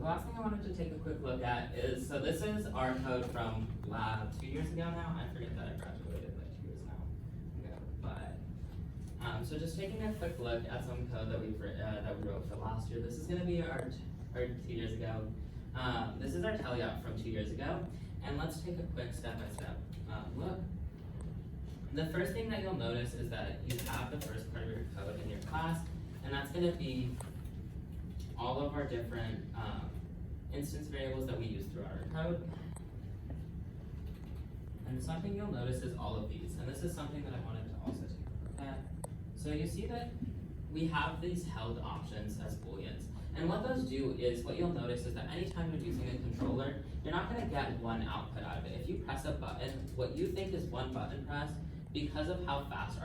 last thing I wanted to take a quick look at is, so this is our code from lab 2 years ago now. I forget that I graduated like 2 years now ago, but so just taking a quick look at some code that we wrote for last year. This is going to be our 2 years ago. This is our teleOp from 2 years ago, and let's take a quick step-by-step look. The first thing that you'll notice is that you have the first part of your code in your class, and that's going to be all of our different instance variables that we use throughout our code. And something you'll notice is all of these, and this is something that I wanted to also take a look at. So you see that we have these held options as booleans. And what those do is, what you'll notice is that anytime you're using a controller, you're not going to get one output out of it. If you press a button, what you think is one button press, because of how fast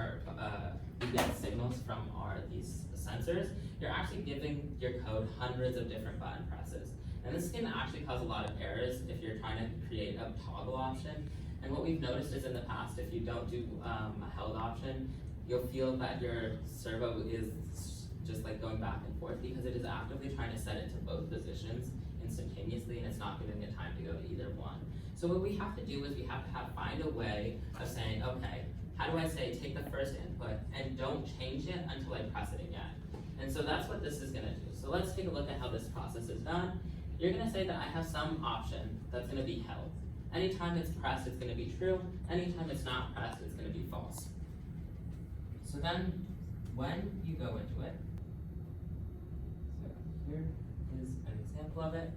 we get signals from these sensors, you're actually giving your code hundreds of different button presses. And this can actually cause a lot of errors if you're trying to create a toggle option. And what we've noticed is in the past, if you don't do a held option, you'll feel that your servo is just like going back and forth because it is actively trying to set it to both positions instantaneously, and it's not giving it time to go to either one. So what we have to do is we have to find a way of saying, okay, how do I say take the first input and don't change it until I press it again? And so that's what this is going to do. So let's take a look at how this process is done. You're going to say that I have some option that's going to be held. Anytime it's pressed, it's going to be true. Anytime it's not pressed, it's going to be false. So then when you go into it, so here is an example of it.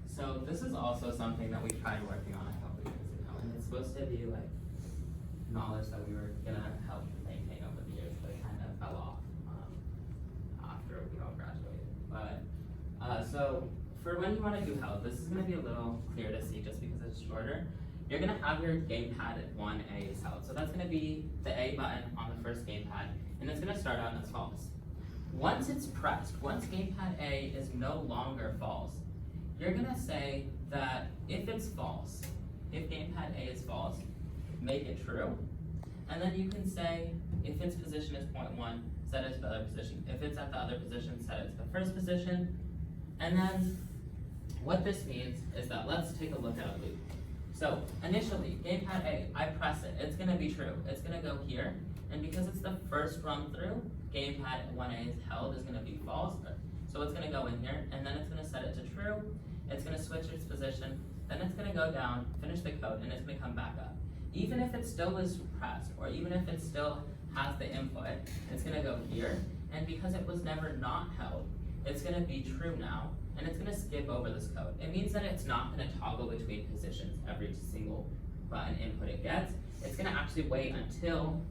So this is also something that we tried working on a couple years ago, and it's supposed to be like knowledge that we were gonna help maintain over the years, but it kind of fell off after we all graduated. But so for when you want to do held, this is gonna be a little clear to see just because it's shorter. You're gonna have your gamepad at 1A is held. So that's gonna be the A button on the first gamepad, and it's gonna start out as false. Once it's pressed, once gamepad A is no longer false, you're gonna say that if it's false, if gamepad A is false, make it true. And then you can say, if its position is 0.1, set it to the other position. If it's at the other position, set it to the first position. And then what this means is that let's take a look at a loop. So initially, gamepad A, I press it, it's gonna be true. It's gonna go here, and because it's the first run through, gamepad 1A is held is gonna be false. So it's gonna go in here, and then it's gonna set it to true. It's gonna switch its position, then it's gonna go down, finish the code, and it's gonna come back up. Even if it still is pressed, or even if it still has the input, it's gonna go here, and because it was never not held, it's gonna be true now, and it's gonna skip over this code. It means that it's not gonna toggle between positions every single button input it gets. It's gonna actually wait until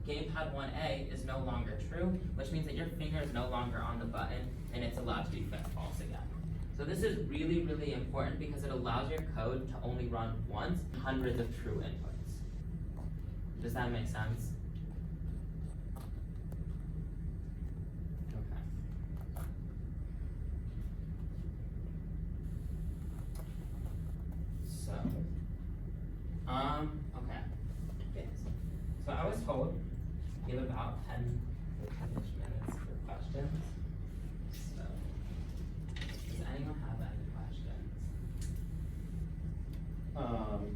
gamepad 1A is no longer true, which means that your finger is no longer on the button, and it's allowed to be false again. So this is really, really important because it allows your code to only run once, hundreds of true inputs. Does that make sense? Okay. So, okay. Yes. So I was told to give about 10 minutes for questions. So, does anyone have any questions?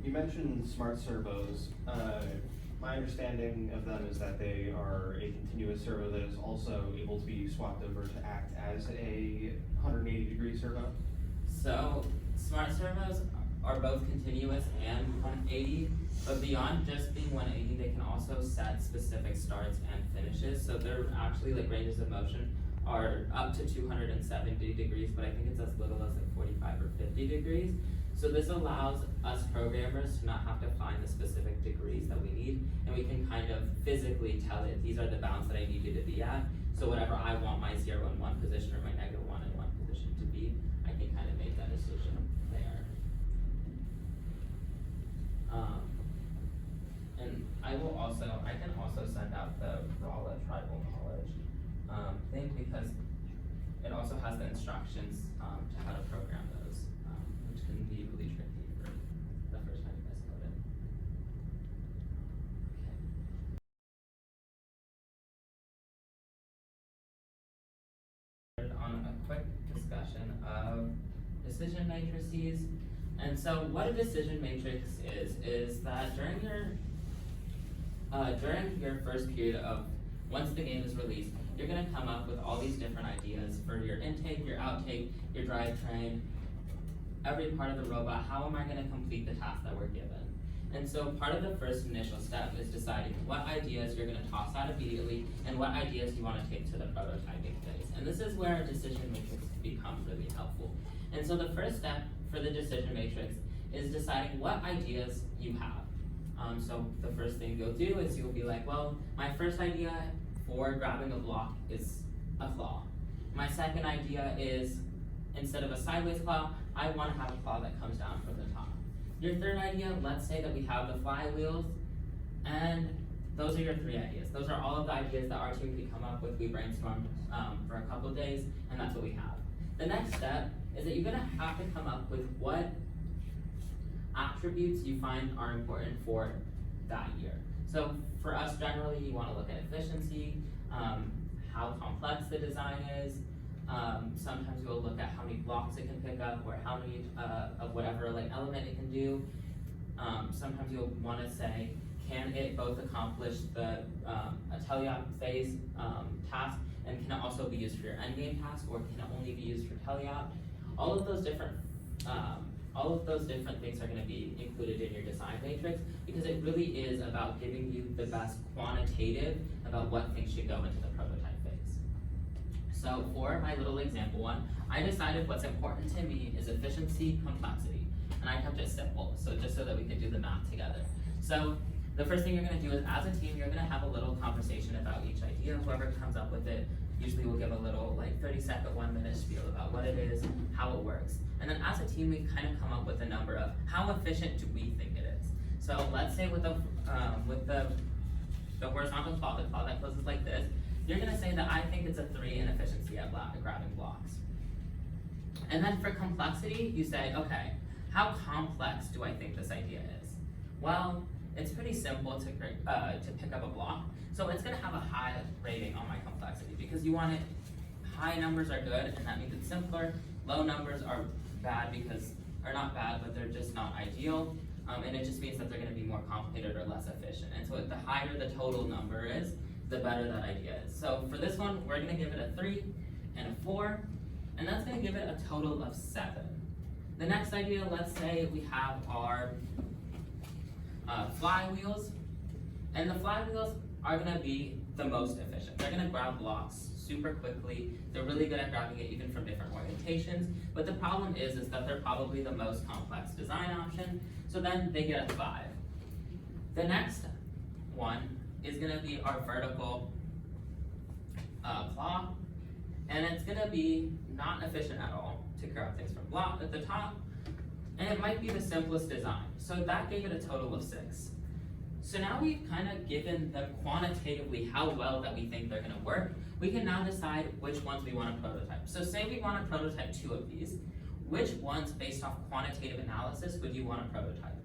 You mentioned smart servos. My understanding of them is that they are a continuous servo that is also able to be swapped over to act as a 180-degree servo. So smart servos are both continuous and 180, but beyond just being 180, they can also set specific starts and finishes. So they're actually like ranges of motion are up to 270 degrees, but I think it's as little as like 45 or 50 degrees. So this allows us programmers to not have to find the specific degrees that we need, and we can kind of physically tell it, these are the bounds that I need you to be at. So whatever I want my 0 in one position or my -1 in one position to be, I can kind of make that decision there. And I can also send out the Rala tribal knowledge thing because it also has the instructions to how to program those, which can be really tricky for the first time you guys code it. Okay. On a quick discussion of decision matrices. And so what a decision matrix is that during your first period of, once the game is released, you're gonna come up with all these different ideas for your intake, your outtake, your drivetrain, every part of the robot. How am I gonna complete the task that we're given? And so part of the first initial step is deciding what ideas you're gonna toss out immediately and what ideas you wanna take to the prototyping phase. And this is where a decision matrix becomes really helpful. And so the first step for the decision matrix is deciding what ideas you have. So the first thing you'll do is you'll be like, well, my first idea for grabbing a block is a claw. My second idea is, instead of a sideways claw, I want to have a claw that comes down from the top. Your third idea, let's say that we have the flywheels, and those are your 3 ideas. Those are all of the ideas that our team could come up with. We brainstormed for a couple of days, and that's what we have. The next step is that you're gonna have to come up with what attributes you find are important for that year. So for us, generally, you wanna look at efficiency, how complex the design is. Sometimes you'll look at how many blocks it can pick up, or how many of whatever like element it can do. Sometimes you'll wanna say, can it both accomplish the a teleop phase task, and can it also be used for your endgame task, or can it only be used for teleop? All of those different things are going to be included in your design matrix, because it really is about giving you the best quantitative about what things should go into the prototype phase. So for my little example one, I decided what's important to me is efficiency, complexity, and I kept it simple, so just so that we could do the math together. So the first thing you're going to do is, as a team, you're going to have a little conversation about each idea. Whoever comes up with it usually will give a little 30-second, 1-minute spiel about what it is, how it works. And then as a team, we kind of come up with a number of how efficient do we think it is. So let's say with the horizontal claw, the claw that closes like this, you're going to say that I think it's a 3 in efficiency at grabbing blocks. And then for complexity, you say, okay, how complex do I think this idea is? Well, it's pretty simple to pick up a block, so it's going to have a high rating on my complexity, because you want it, high numbers are good, and that means it's simpler. Low numbers are bad are not bad, but they're just not ideal, and it just means that they're going to be more complicated or less efficient. And so the higher the total number is, the better that idea is. So for this one, we're going to give it a 3 and a 4, and that's going to give it a total of 7. The next idea, let's say we have our flywheels, and the flywheels are going to be the most efficient. They're going to grab blocks super quickly. They're really good at grabbing it even from different orientations, but the problem is that they're probably the most complex design option, so then they get a 5. The next one is going to be our vertical claw, and it's going to be not efficient at all to grab things from block at the top, and it might be the simplest design. So that gave it a total of 6. So now we've kind of given them quantitatively how well that we think they're going to work. We can now decide which ones we want to prototype. So say we want to prototype 2 of these. Which ones, based off quantitative analysis, would you want to prototype?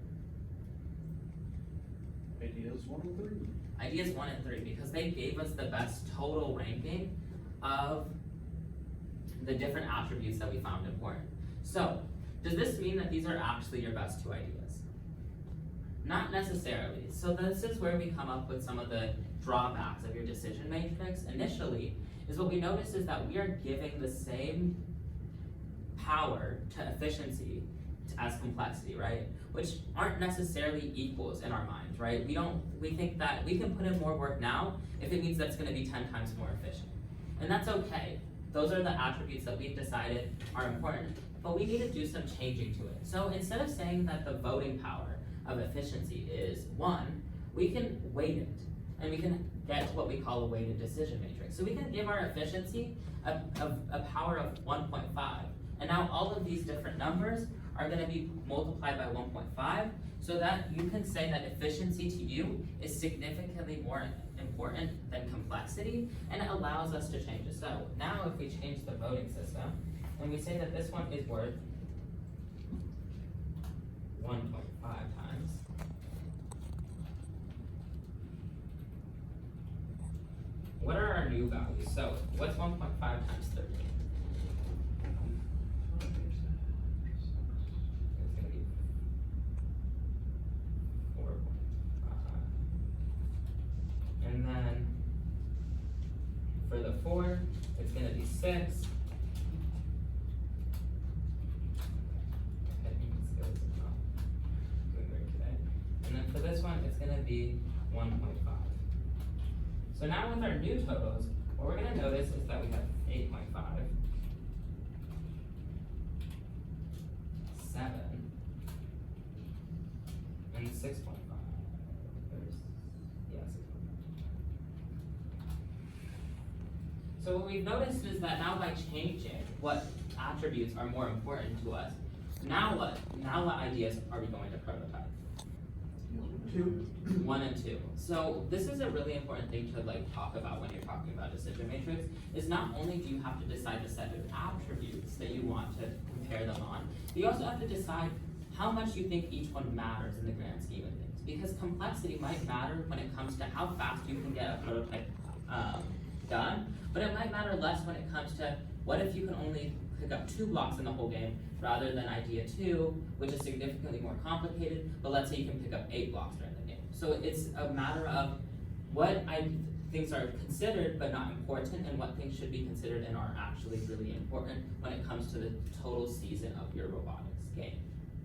Ideas 1 and 3. Ideas 1 and 3, because they gave us the best total ranking of the different attributes that we found important. So, does this mean that these are actually your best 2 ideas? Not necessarily. So this is where we come up with some of the drawbacks of your decision matrix. Initially, is what we notice is that we are giving the same power to efficiency as complexity, right? Which aren't necessarily equals in our minds, right? We think that we can put in more work now if it means that's going to be 10 times more efficient. And that's okay. Those are the attributes that we've decided are important, but we need to do some changing to it. So instead of saying that the voting power of efficiency is 1, we can weight it, and we can get what we call a weighted decision matrix. So we can give our efficiency a power of 1.5, and now all of these different numbers are going to be multiplied by 1.5, so that you can say that efficiency to you is significantly more important than complexity, and it allows us to change it. So now if we change the voting system, and we say that this one is worth 1.5 times, what are our new values? So what's 1.5 times 30? 4, it's gonna be 6. And then for this one, it's gonna be 1.5. So now with our new totals, what we're gonna notice is that we have 8.5, 7, and 6.5. Yeah, 6.5. So what we've noticed is that now by changing what attributes are more important to us, now what? Now what ideas are we going to prototype? 1 and 2. So this is a really important thing to talk about when you're talking about decision matrix, is not only do you have to decide the set of attributes that you want to compare them on, but you also have to decide how much you think each one matters in the grand scheme of things. Because complexity might matter when it comes to how fast you can get a prototype done, but it might matter less when it comes to what if you can only pick up 2 blocks in the whole game rather than idea 2, which is significantly more complicated, but let's say you can pick up 8 blocks during the game. So it's a matter of what things are considered but not important, and what things should be considered and are actually really important when it comes to the total season of your robotics game.